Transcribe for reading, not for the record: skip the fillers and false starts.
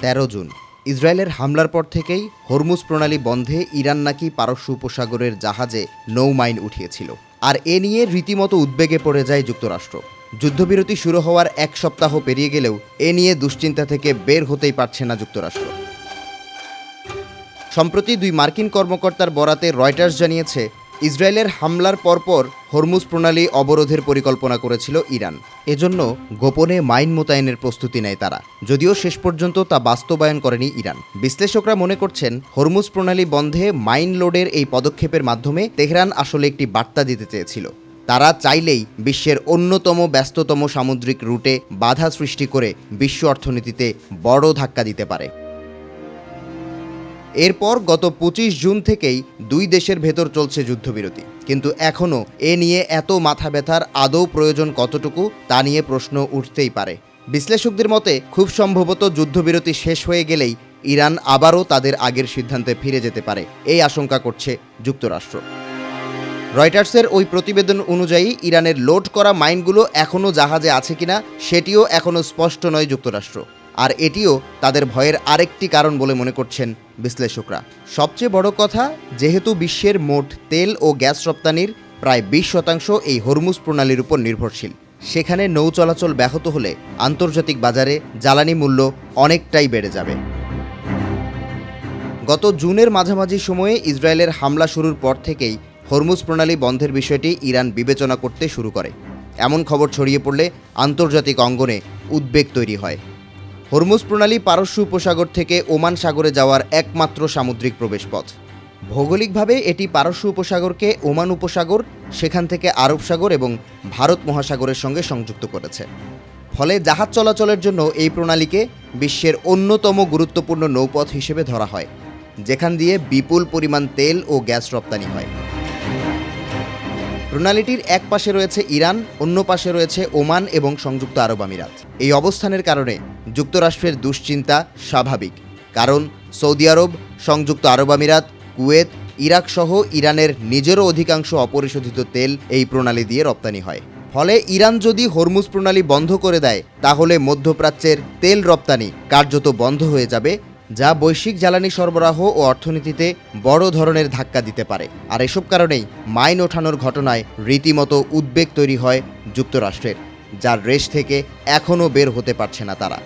13 June ইসরায়েলের হামলার পর থেকেই হরমুজ প্রণালী বন্ধে ইরান নাকি পারস্য উপসাগরের জাহাজে নৌ মাইন উঠিয়েছিল। আর এ নিয়ে রীতিমতো উদ্বেগে পড়ে যায় যুক্তরাষ্ট্র। যুদ্ধবিরতি শুরু হওয়ার এক সপ্তাহ পেরিয়ে গেলেও এ নিয়ে দুশ্চিন্তা থেকে বের হতেই পারছে না যুক্তরাষ্ট্র। সম্প্রতি দুই মার্কিন কর্মকর্তার বরাতে রয়টার্স জানিয়েছে, ইসরায়েলের হামলার পরপর হরমুজ প্রণালী অবরোধের পরিকল্পনা করেছিল ইরান। এজন্য গোপনে মাইন মোতায়েনের প্রস্তুতি নেয় তারা, যদিও শেষ পর্যন্ত তা বাস্তবায়ন করেনি ইরান। বিশ্লেষকরা মনে করছেন, হরমুজ প্রণালী বন্ধে মাইন লোডের এই পদক্ষেপের মাধ্যমে তেহরান আসলে একটি বার্তা দিতে চেয়েছিল। তারা চাইলেই বিশ্বের অন্যতম ব্যস্ততম সামুদ্রিক রুটে বাধা সৃষ্টি করে বিশ্ব অর্থনীতিতে বড় ধাক্কা দিতে পারে। এরপর গত 25 জুন থেকেই দুই দেশের ভেতর চলছে যুদ্ধবিরতি, কিন্তু এখনও এ নিয়ে এত মাথা ব্যথার আদৌ প্রয়োজন কতটুকু তা নিয়ে প্রশ্ন উঠতেই পারে। বিশ্লেষকদের মতে খুব সম্ভবত যুদ্ধবিরতি শেষ হয়ে গেলেই ইরান আবারও তাদের আগের সিদ্ধান্তে ফিরে যেতে পারে, এই আশঙ্কা করছে যুক্তরাষ্ট্র। রয়টার্সের ওই প্রতিবেদন অনুযায়ী ইরানের লোড করা মাইনগুলো এখনও জাহাজে আছে কিনা সেটিও এখনও স্পষ্ট নয় যুক্তরাষ্ট্র। আর এটিও তাদের ভয়ের আরেকটি কারণ বলে মনে করছেন বিশ্লেষকরা। সবচেয়ে বড় কথা, যেহেতু বিশ্বের মোট তেল ও গ্যাস রপ্তানির প্রায় 20% এই হরমুজ প্রণালীর উপর নির্ভরশীল, সেখানে নৌ চলাচল ব্যাহত হলে আন্তর্জাতিক বাজারে জ্বালানি মূল্য অনেকটাই বেড়ে যাবে। গত জুনের মাঝামাঝি সময়ে ইসরায়েলের হামলা শুরুর পর থেকেই হরমুজ প্রণালী বন্ধের বিষয়টি ইরান বিবেচনা করতে শুরু করে। এমন খবর ছড়িয়ে পড়লে আন্তর্জাতিক অঙ্গনে উদ্বেগ তৈরি হয়। হরমুজ প্রণালী পারস্য উপসাগর থেকে ওমান সাগরে যাওয়ার একমাত্র সামুদ্রিক প্রবেশপথ। ভৌগোলিকভাবে এটি পারস্য উপসাগরকে ওমান উপসাগর, সেখান থেকে আরব সাগর এবং ভারত মহাসাগরের সঙ্গে সংযুক্ত করেছে। ফলে জাহাজ চলাচলের জন্য এই প্রণালীকে বিশ্বের অন্যতম গুরুত্বপূর্ণ নৌপথ হিসেবে ধরা হয়, যেখান দিয়ে বিপুল পরিমাণ তেল ও গ্যাস রপ্তানি হয়। প্রণালীটির এক পাশে রয়েছে ইরান, অন্য পাশে রয়েছে ওমান এবং সংযুক্ত আরব আমিরাত। এই অবস্থানের কারণে যুক্তরাষ্ট্রের দুশ্চিন্তা স্বাভাবিক, কারণ সৌদি আরব, সংযুক্ত আরব আমিরাত, কুয়েত, ইরাক সহ ইরানের নিজেরও অধিকাংশ অপরিশোধিত তেল এই প্রণালী দিয়ে রপ্তানি হয়। ফলে ইরান যদি হরমুজ প্রণালী বন্ধ করে দেয়, তাহলে মধ্যপ্রাচ্যের তেল রপ্তানি কার্যত বন্ধ হয়ে যাবে, যা বৈশ্বিক জ্বালানি সরবরাহ ও অর্থনীতিতে বড় ধরনের ধাক্কা দিতে পারে। আর এসব কারণেই মাইন ওঠানোর ঘটনায় রীতিমতো উদ্বেগ তৈরি হয় যুক্তরাষ্ট্রের, যার রেশ থেকে এখনও বের হতে পারছে না তারা।